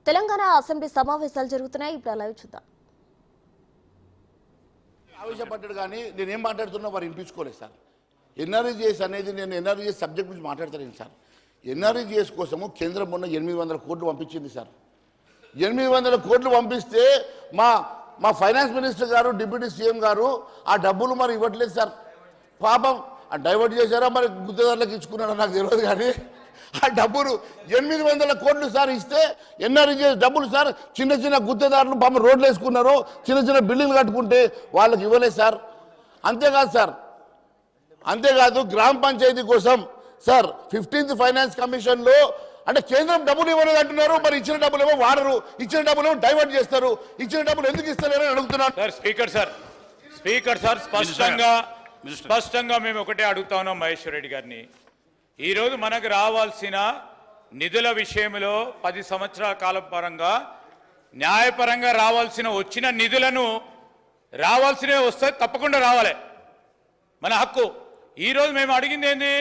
Telangana assembly సమావేశాలు జరుగుతున్నాయి. ఇప్పుడు లైవ్ చూద్దాం. ఆవేశపడ్డాడు కానీ నేనేం మాట్లాడుతున్నా వారు వినిపించుకోలేదు సార్. ఎన్ఆర్ఈజీఎస్ అనేది నేను ఎన్ఆర్ఈజీఎస్ సబ్జెక్ట్ గురించి మాట్లాడతాను సార్. ఎన్ఆర్ఈజీఎస్ కోసము కేంద్రం మొన్న 800 కోట్లు పంపించింది సార్. 800 కోట్లు పంపిస్తే మా ఫైనాన్స్ మినిస్టర్ గారు డిప్యూటీ సీఎం గారు ఆ డబ్బులు మరి ఇవ్వట్లేదు సార్. పాపం డైవర్ట్ చేశారా మరి గుత్తేదారులకు ఇచ్చుకున్నాడో నాకు తెలియదు కానీ ఆ డబ్బులు 800 కోట్లు సార్ ఇస్తే ఎన్ఆర్ఈజీఎస్ డబ్బులు సార్ చిన్న చిన్న గుత్తేదారులు పాపం రోడ్లు వేసుకున్నారు, చిన్న చిన్న బిల్డింగ్లు కట్టుకుంటే వాళ్ళకి ఇవ్వలేదు సార్. అంతేకాదు సార్, అంతేకాదు గ్రామ పంచాయతీ కోసం సార్ 15th ఫైనాన్స్ కమిషన్లో అంటే కేంద్రం డబ్బులు ఇవ్వలేదు అంటున్నారు. మరి ఇచ్చిన డబ్బులు ఏమో వాడరు, ఇచ్చిన డబ్బులు ఏమో డైవర్ట్ చేస్తారు. ఇచ్చిన డబ్బులు ఎందుకు ఇస్తలేరని అడుగుతున్నాను స్పీకర్ సార్ స్పష్టంగా మేము ఒకటే అడుగుతా ఉన్నాం మహేశ్వర్ రెడ్డి గారిని. ఈరోజు మనకు రావాల్సిన నిధుల విషయంలో 10 సంవత్సరాల కాలం పరంగా న్యాయపరంగా వచ్చిన నిధులను రావాల్సినవి వస్తే తప్పకుండా రావాలి, మన హక్కు. ఈరోజు మేము అడిగింది ఏంది,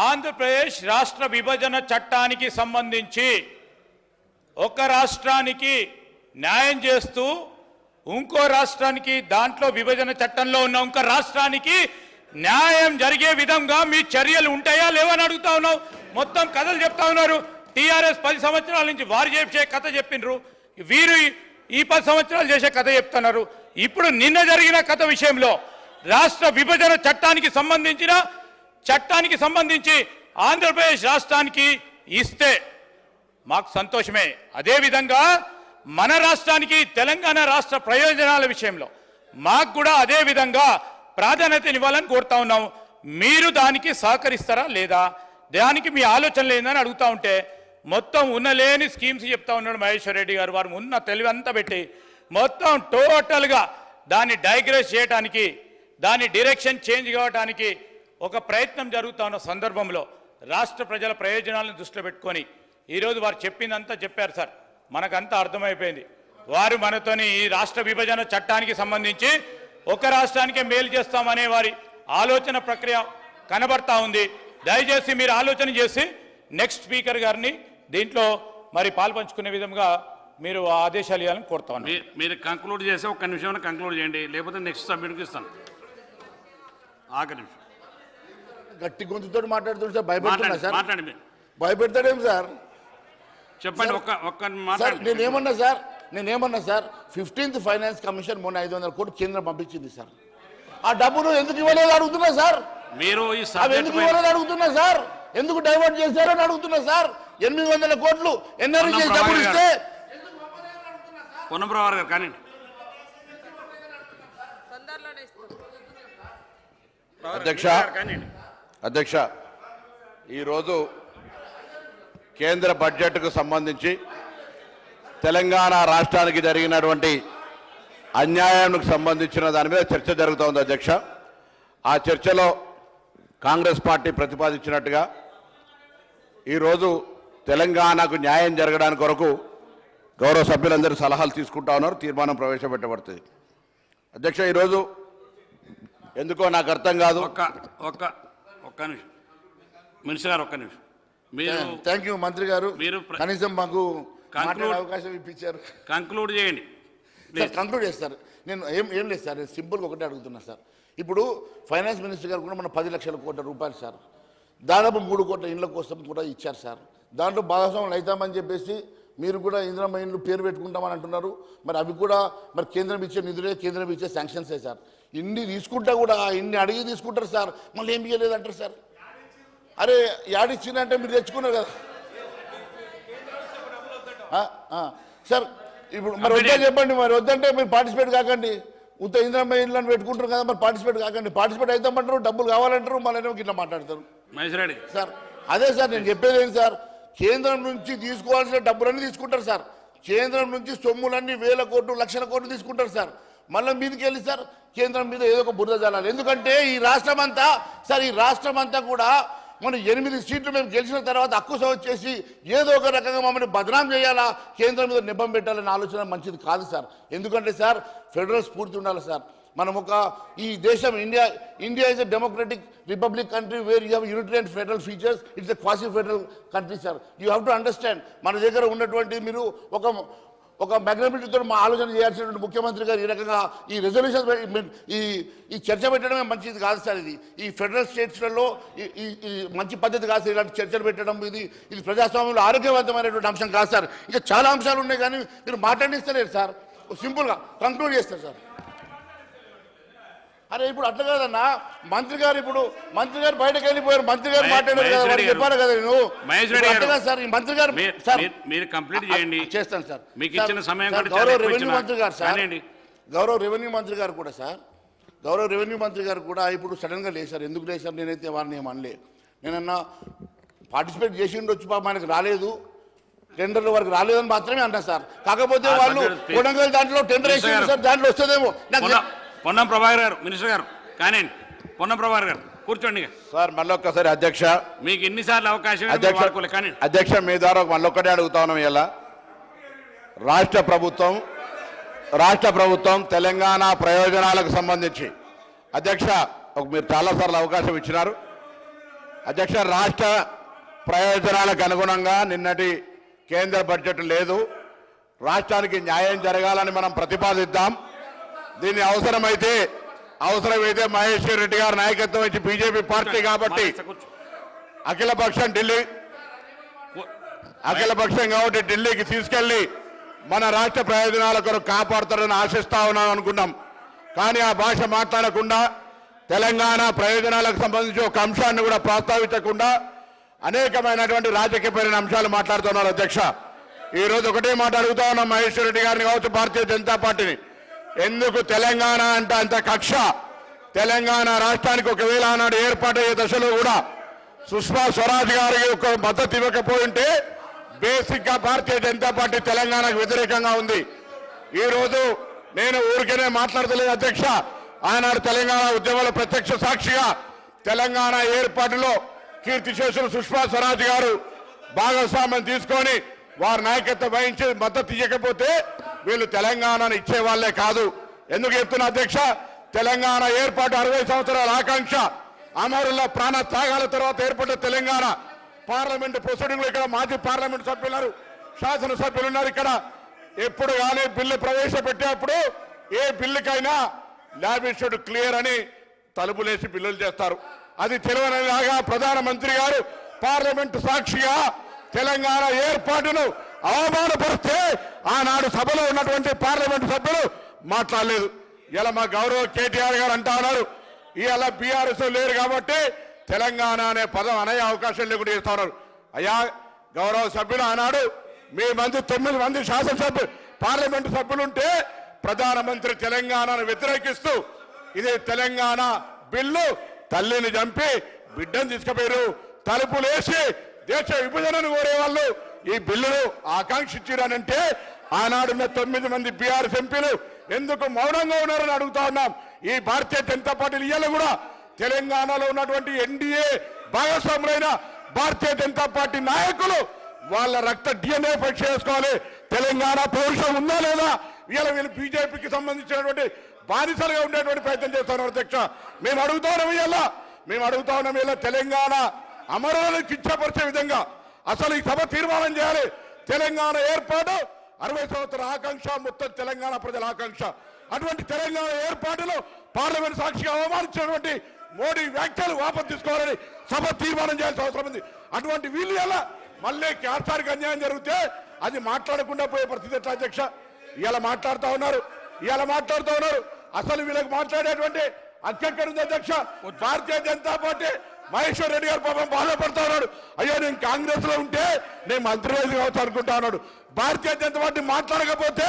ఆంధ్రప్రదేశ్ రాష్ట్ర విభజన చట్టానికి సంబంధించి ఒక రాష్ట్రానికి న్యాయం చేస్తూ ఇంకో రాష్ట్రానికి దాంట్లో విభజన చట్టంలో ఉన్న ఇంకో రాష్ట్రానికి న్యాయం జరిగే విధంగా మీ చర్యలు ఉంటాయా లేవని అడుగుతా ఉన్నావు. మొత్తం కథలు చెప్తా ఉన్నారు. టీఆర్ఎస్ 10 సంవత్సరాల నుంచి వారు చేసే కథ చెప్పిండ్రు, వీరు ఈ 10 సంవత్సరాలు చేసే కథ చెప్తున్నారు. ఇప్పుడు నిన్న జరిగిన కథ విషయంలో రాష్ట్ర విభజన చట్టానికి సంబంధించి ఆంధ్రప్రదేశ్ రాష్ట్రానికి ఇస్తే మాకు సంతోషమే. అదేవిధంగా మన రాష్ట్రానికి తెలంగాణ రాష్ట్ర ప్రయోజనాల విషయంలో మాకు కూడా అదే విధంగా ప్రాధాన్యతనివ్వాలని కోరుతా ఉన్నాం. మీరు దానికి సహకరిస్తారా లేదా, దానికి మీ ఆలోచన లేదని అడుగుతా ఉంటే మొత్తం ఉన్నలేని స్కీమ్స్ చెప్తా ఉన్నాడు మహేశ్వర్ రెడ్డి గారు. వారు ఉన్న తెలివి అంతా పెట్టి మొత్తం టోటల్గా దాన్ని డైగ్రెస్ చేయడానికి, దాని డైరెక్షన్ చేంజ్ కావడానికి ఒక ప్రయత్నం జరుగుతూ ఉన్న సందర్భంలో రాష్ట్ర ప్రజల ప్రయోజనాలను దృష్టిలో పెట్టుకొని ఈరోజు వారు చెప్పిందంతా చెప్పారు సార్. మనకంతా అర్థమైపోయింది. వారు మనతోని ఈ రాష్ట్ర విభజన చట్టానికి సంబంధించి ఒక రాష్ట్రానికే మేలు చేస్తామనే వారి ఆలోచన ప్రక్రియ కనబడతా ఉంది. దయచేసి మీరు ఆలోచన చేసి నెక్స్ట్ స్పీకర్ గారిని దీంట్లో మరి పాల్పంచుకునే విధంగా మీరు ఆదేశాలు ఇవ్వాలని కోరుతా ఉన్నాను. మీరు కంక్లూడ్ చేసి ఒక్క నిమిషం కంక్లూడ్ చేయండి, లేకపోతే నెక్స్ట్ సబ్మిట్కి ఇస్తాను. ఆఖరి నిమిషం గట్టి గొంతుతో మాట్లాడుతుంది సార్. భయపెడుతున్నా సార్, మాట్లాడండి. భయపెడతాడేం సార్? చెప్పండి. ఒక్క మాట్లాడండి. నేనేమన్నా సార్ 15th ఫైనాన్స్ కమిషన్ మొన్న 500 కోట్లు కేంద్రం పంపించింది సార్. ఆ డబ్బులు ఎందుకు ఇవ్వలేదు అడుగుతున్నా సార్. మీరు ఎందుకు ఇవ్వలేదు అడుగుతున్నా సార్. ఎందుకు డైవర్ట్ చేశారో అని అడుగుతున్నా సార్. 800 కోట్లు ఎన్ఆర్ఈజీఎస్ డబ్బులు ఇస్తే పొన్నప్రభాకర్ గారు కానీ అధ్యక్ష ఈరోజు కేంద్ర బడ్జెట్కు సంబంధించి తెలంగాణ రాష్ట్రానికి జరిగినటువంటి అన్యాయానికి సంబంధించిన దాని మీద చర్చ జరుగుతోంది అధ్యక్ష. ఆ చర్చలో కాంగ్రెస్ పార్టీ ప్రతిపాదించినట్టుగా ఈరోజు తెలంగాణకు న్యాయం జరగడానికి కొరకు గౌరవ సభ్యులందరూ సలహాలు తీసుకుంటా ఉన్నారు, తీర్మానం ప్రవేశపెట్టబడుతుంది. అధ్యక్ష ఈరోజు ఎందుకో నాకు అర్థం కాదు. ఒక్క నిమిషం మినిస్టర్ గారు, ఒక్క నిమిషం. మీరు థ్యాంక్ యూ మంత్రి గారు, మీరు కనీసం మాకు అవకాశం ఇప్పించారు. కంక్లూడ్ చేయండి. కంక్లూడ్ చేస్తారు. నేను ఏం లేదు సార్, నేను సింపుల్గా ఒకటే అడుగుతున్నా సార్. ఇప్పుడు ఫైనాన్స్ మినిస్టర్ గారు కూడా మన 10 లక్షల కోట్ల రూపాయలు సార్, దాదాపు 3 కోట్ల ఇండ్ల కోసం కూడా ఇచ్చారు సార్. దాంట్లో భాగస్వాములు అవుతామని చెప్పేసి మీరు కూడా ఇందిరమ్మ ఇండ్లు పేరు పెట్టుకుంటామని అంటున్నారు. మరి అవి కూడా మరి కేంద్రం ఇచ్చే నిధులే, కేంద్రం ఇచ్చే శాంక్షన్సే సార్. ఇన్ని తీసుకుంటా కూడా ఇన్ని అడిగి తీసుకుంటారు సార్, మళ్ళీ ఏం చేయలేదు అంటారు సార్. అరే యాడిచ్చిందంటే మీరు తెచ్చుకున్నారు కదా సార్. ఇప్పుడు మరి వద్దా చెప్పండి, మరి వద్దంటే మీరు పార్టిసిపేట్ కాకండి. ఉత్త ఇందిరమ్మ ఇండ్లను పెట్టుకుంటారు కదా, మరి పార్టిసిపేట్ కాకండి. పార్టిసిపేట్ అవుతామంటారు, డబ్బులు కావాలంటారు, మళ్ళీ ఇట్లా మాట్లాడతారు సార్. అదే సార్ నేను చెప్పేది ఏంటి సార్, కేంద్రం నుంచి తీసుకోవాల్సిన డబ్బులన్నీ తీసుకుంటారు సార్. కేంద్రం నుంచి సొమ్ములన్నీ 1000 కోట్లు 1,00,000 కోట్లు తీసుకుంటారు సార్. మళ్ళీ మీదకి వెళ్ళి సార్ కేంద్రం మీద ఏదో ఒక బురద జల్లాలి. ఎందుకంటే ఈ రాష్ట్రం అంతా సార్, ఈ రాష్ట్రం అంతా కూడా మన 8 సీట్లు మేము గెలిచిన తర్వాత అక్కుస వచ్చేసి ఏదో ఒక రకంగా మమ్మల్ని బదనాం చేయాలా, కేంద్రం మీద నిబ్బం పెట్టాలనే ఆలోచన మంచిది కాదు సార్. ఎందుకంటే సార్ ఫెడరల్ స్ఫూర్తి ఉండాలి సార్. మనం ఈ దేశం India is a democratic republic country where you have unitary and federal features. It's a క్వాసి federal country sir. You have to understand. మన దగ్గర ఉన్నటువంటి మీరు ఒక మ్యాగ్నబిలిటీతో మా ఆలోచన చేయాల్సినటువంటి ముఖ్యమంత్రి గారు ఈ రకంగా ఈ రెజల్యూషన్ ఈ చర్చ పెట్టడమే మంచిది కాదు సార్. ఈ ఫెడరల్ స్టేట్స్లలో ఈ మంచి పద్ధతి కాదు సార్. ఇలాంటి చర్చలు పెట్టడం ఇది ప్రజాస్వామ్యంలో ఆరోగ్యవంతమైనటువంటి అంశం కాదు సార్. ఇంకా చాలా అంశాలు ఉన్నాయి కానీ మీరు మాట్లాడిస్తలేరు సార్. సింపుల్గా కంక్లూడ్ చేస్తారు సార్. అరే ఇప్పుడు అట్లా కాదన్నా, మంత్రి గారు బయటకు వెళ్ళిపోయారు. మంత్రి గారు మాట్లాడారు కదా, వారికి చెప్పాలి కదా నేను. అట్లా సార్, ఈ మంత్రి గారు మీరు కంప్లీట్ చేయండి. చేస్తాను సార్. మీకు ఇచ్చిన సమయం కూడా గౌరవ రెవెన్యూ మంత్రి గారు సార్, గౌరవ రెవెన్యూ మంత్రి గారు కూడా సార్, గౌరవ రెవెన్యూ మంత్రి గారు కూడా ఇప్పుడు సడన్గా లేచారు. ఎందుకు లేచారు? నేనైతే వారిని ఏమనలే. నేనన్నా పార్టిసిపేట్ చేసి ఉండొచ్చు, పాప మనకు రాలేదు, టెండర్ల వరకు రాలేదని మాత్రమే అన్నా సార్. కాకపోతే వాళ్ళు కొడంగల్ దాంట్లో టెండర్ వేసింది సార్, దాంట్లో వస్తుందేమో. పొన్నం ప్రభాకర్ గారు, మినిస్టర్ గారు కానీ పొన్నం ప్రభాకర్ గారు కూర్చోండి సార్. మళ్ళొక్కసారి అధ్యక్ష, మీకు ఎన్నిసార్లు అవకాశం కానీ అధ్యక్ష మీ ద్వారా మళ్ళొక్కటే అడుగుతా ఉన్నాం. ఇలా రాష్ట్ర ప్రభుత్వం తెలంగాణ ప్రయోజనాలకు సంబంధించి అధ్యక్ష మీరు చాలాసార్లు అవకాశం ఇచ్చినారు. అధ్యక్ష, రాష్ట్ర ప్రయోజనాలకు అనుగుణంగా నిన్నటి కేంద్ర బడ్జెట్ లేదు. రాష్ట్రానికి న్యాయం జరగాలని మనం ప్రతిపాదిద్దాం. దీన్ని అవసరమైతే మహేశ్వర్ రెడ్డి గారి నాయకత్వం వచ్చి బీజేపీ పార్టీ కాబట్టి అఖిలపక్షం కాబట్టి ఢిల్లీకి తీసుకెళ్లి మన రాష్ట్ర ప్రయోజనాల కొరకు కాపాడుతారని ఆశిస్తా ఉన్నాం అనుకున్నాం. కానీ ఆ భాష మాట్లాడకుండా తెలంగాణ ప్రయోజనాలకు సంబంధించి ఒక అంశాన్ని కూడా ప్రస్తావించకుండా అనేకమైనటువంటి రాజకీయపరమైన అంశాలు మాట్లాడుతున్నారు. అధ్యక్ష, ఈరోజు ఒకటే మాట అడుగుతా ఉన్నాం మహేశ్వర్ రెడ్డి గారిని కావచ్చు, భారతీయ జనతా పార్టీని. ఎందుకు తెలంగాణ అంటే అంత కక్ష? తెలంగాణ రాష్ట్రానికి ఒకవేళ ఆనాడు ఏర్పాటయ్యే దశలో కూడా సుష్మా స్వరాజ్ గారికి ఒక మద్దతు ఇవ్వకపోయి ఉంటే బేసిక్ గా భారతీయ జనతా పార్టీ తెలంగాణకు వ్యతిరేకంగా ఉంది. ఈ రోజు నేను ఊరికేనే మాట్లాడతలేదు అధ్యక్ష. ఆనాడు తెలంగాణ ఉద్యమంలో ప్రత్యక్ష సాక్షిగా తెలంగాణ ఏర్పాటులో కీర్తిశేషులు సుష్మా స్వరాజ్ గారు భాగస్వామ్యం తీసుకొని వారి నాయకత్వం వహించి మద్దతు ఇవ్వకపోతే వీళ్ళు తెలంగాణను ఇచ్చే వాళ్లే కాదు. ఎందుకు చెప్తున్నా అధ్యక్ష? తెలంగాణ ఏర్పాటు 60 సంవత్సరాల ఆకాంక్ష, అమరుల ప్రాణ త్యాగాల తర్వాత ఏర్పడ్డ తెలంగాణ. పార్లమెంటు ప్రొసీడింగ్లు ఇక్కడ మాజీ పార్లమెంటు సభ్యులు, శాసనసభ్యులు ఉన్నారు. ఇక్కడ ఎప్పుడు కానీ బిల్లు ప్రవేశపెట్టేప్పుడు ఏ బిల్లుకైనా ల్యాబిషడ్ క్లియర్ అని తలుపులేసి బిల్లులు చేస్తారు. అది తెలియనిలాగా ప్రధానమంత్రి గారు పార్లమెంటు సాక్షిగా తెలంగాణ ఏర్పాటును అవమానపరిస్తే ఆనాడు సభలో ఉన్నటువంటి పార్లమెంటు సభ్యులు మాట్లాడలేదు. ఇలా మా గౌరవ కేటీఆర్ గారు అంటా ఉన్నారు, ఇవాళ బీఆర్ఎస్ లేరు కాబట్టి తెలంగాణ అనే పదం అనే అవకాశం లేకుండా చేస్తా ఉన్నారు. అయ్యా గౌరవ సభ్యులు, ఆనాడు మీ 9 మంది శాసనసభ్యులు పార్లమెంటు సభ్యులుంటే ప్రధానమంత్రి తెలంగాణను వ్యతిరేకిస్తూ ఇది తెలంగాణ బిల్లు, తల్లిని చంపి బిడ్డను తీసుకుపోయారు, తలుపులేసి దేశ విభజనను కోరేవాళ్ళు ఈ బిల్లును ఆకాంక్షించారనంటే ఆనాడున్న 9 మంది బీఆర్ఎస్ ఎంపీలు ఎందుకు మౌనంగా ఉన్నారని అడుగుతా ఉన్నాం. ఈ భారతీయ జనతా పార్టీలు ఇవాళ కూడా తెలంగాణలో ఉన్నటువంటి ఎన్డీఏ భాగస్వాములైన భారతీయ జనతా పార్టీ నాయకులు వాళ్ళ రక్త DNA పరీక్ష చేసుకోవాలి. తెలంగాణ పౌరుషం ఉందా లేదా? ఇవాళ వీళ్ళు బీజేపీకి సంబంధించినటువంటి బానిసలుగా ఉండేటువంటి ప్రయత్నం చేస్తున్నారు. అధ్యక్ష, మేము అడుగుతా ఉన్నాం ఇలా తెలంగాణ అమరులను కించపరిచే విధంగా అసలు ఈ సభ తీర్మానం చేయాలి. తెలంగాణ ఏర్పాటు 60 సంవత్సరాల ఆకాంక్ష, మొత్తం తెలంగాణ ప్రజల ఆకాంక్ష. అటువంటి తెలంగాణ ఏర్పాటులో పార్లమెంట్ సాక్షిగా అవమానించినటువంటి మోడీ వ్యాఖ్యలు వాపసు తీసుకోవాలని సభ తీర్మానం చేయాల్సిన అవసరం ఉంది. అటువంటి వీళ్ళు ఎలా మళ్ళీ క్యాస్టార్కి అన్యాయం జరిగితే అది మాట్లాడకుండా పోయే పరిస్థితి ఎట్లా అధ్యక్ష? ఇలా మాట్లాడుతూ ఉన్నారు. అసలు వీళ్ళకి మాట్లాడేటువంటి హక్కు ఉంది అధ్యక్ష. భారతీయ జనతా పార్టీ మహేశ్వర్ రెడ్డి గారు పాపం బాధపడతా ఉన్నాడు. అయ్యో నేను కాంగ్రెస్ లో ఉంటే నేను మంత్రివేది కావచ్చు అనుకుంటా ఉన్నాడు. భారతీయ జనతా పార్టీ మాట్లాడకపోతే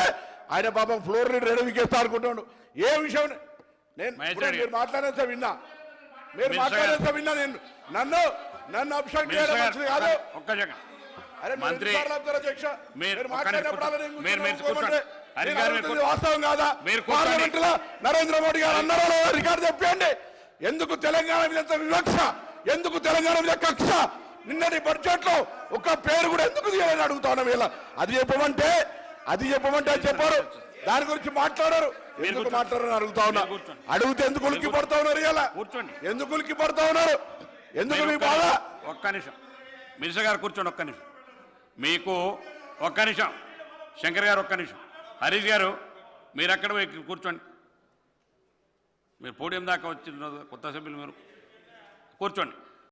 ఆయన పాపం ఫ్లోర్ లీడర్ ఎడవికేస్తా అనుకుంటున్నాడు. ఏ విషయం మీరు మాట్లాడేసా విన్నా నేను నన్ను అబ్స్ట్రాక్ట్ చేయడం మంచిది కాదు. మంత్రి వాస్తవం కాదా? పార్లమెంట్ లో నరేంద్ర మోడీ గారు అన్నారో రికార్డు చెప్పండి. ఎందుకు తెలంగాణ మీద వివక్ష? ఎందుకు తెలంగాణ మీద కక్ష? నిన్నటి బడ్జెట్ లో ఒక పేరు కూడా ఎందుకు తీయాలని అడుగుతా ఉన్నాం. ఇలా అది చెప్పమంటే చెప్పారు, దాని గురించి మాట్లాడారు. మీరు ఎందుకు కూర్చోండి. మాట్లాడారని అడుగుతా ఉన్నా. మీరు కూర్చోండి. అడిగితే ఎందుకు ఉలిక్కి పడతా ఉన్నారు ఇలా? కూర్చోండి. ఎందుకు ఉలిక్కి పడతా ఉన్నారు? ఎందుకు మీ మీరు బాధ? ఒక్క నిమిషం మినిస్టర్ గారు కూర్చోండి. ఒక్క నిమిషం మీకు ఒక్క నిమిషం. శంకర్ గారు ఒక్క నిమిషం. హరీష్ గారు మీరు అక్కడ పోయి కూర్చోండి. మీరు పోడియం దాకా వచ్చిన కొత్త సభ్యులు మీరు కూర్చోండి.